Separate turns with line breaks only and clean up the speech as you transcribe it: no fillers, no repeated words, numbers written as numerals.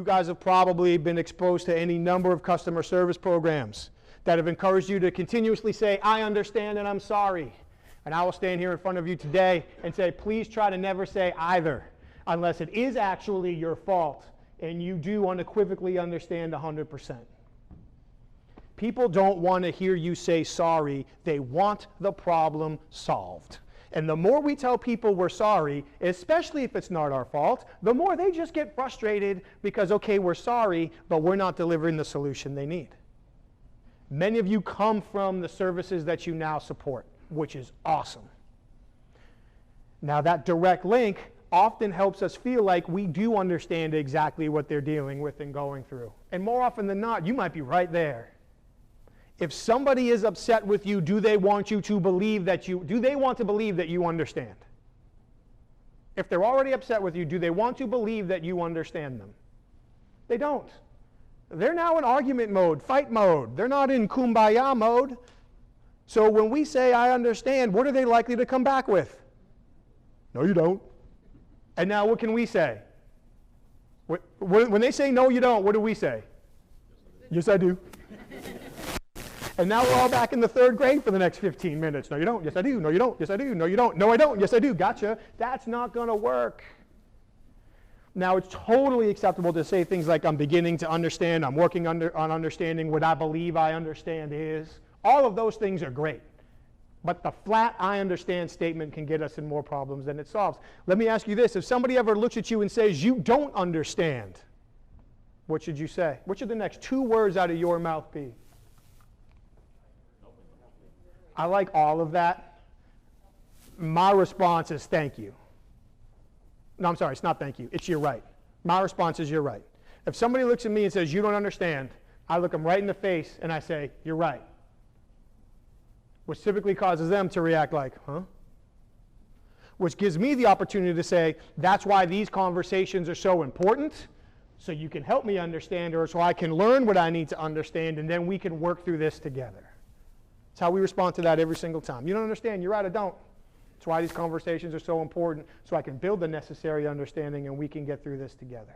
You guys have probably been exposed to any number of customer service programs that have encouraged you to continuously say, I understand and I'm sorry. And I will stand here in front of you today and say, please try to never say either, unless it is actually your fault and you do unequivocally understand 100%. People don't want to hear you say sorry. They want the problem solved. And the more we tell people we're sorry, especially if it's not our fault, the more they just get frustrated because, okay, we're sorry, but we're not delivering the solution they need. Many of you come from the services that you now support, which is awesome. Now that direct link often helps us feel like we do understand exactly what they're dealing with and going through. And more often than not, you might be right there. If somebody is upset with you, do they want to believe that you understand? If they're already upset with you, do they want to believe that you understand them? They don't. They're now in argument mode, fight mode. They're not in kumbaya mode. So when we say, I understand, what are they likely to come back with? No, you don't. And now what can we say? When they say, no, you don't, what do we say? Yes, I do. And now we're all back in the third grade for the next 15 minutes. No, you don't. Yes, I do. No, you don't. Yes, I do. No, you don't. No, I don't. Yes, I do. Gotcha. That's not going to work. Now, it's totally acceptable to say things like, I'm beginning to understand. I'm working on understanding what I believe I understand is. All of those things are great. But the flat I understand statement can get us in more problems than it solves. Let me ask you this. If somebody ever looks at you and says, you don't understand, what should you say? What should the next 2 words out of your mouth be? I like all of that. My response is thank you. No, I'm sorry, it's not thank you. It's you're right. My response is you're right. If somebody looks at me and says, you don't understand, I look them right in the face and I say, you're right. Which typically causes them to react like, huh? Which gives me the opportunity to say, that's why these conversations are so important, so you can help me understand, or so I can learn what I need to understand, and then we can work through this together. That's how we respond to that every single time. You don't understand, you're right, I don't. That's why these conversations are so important, so I can build the necessary understanding and we can get through this together.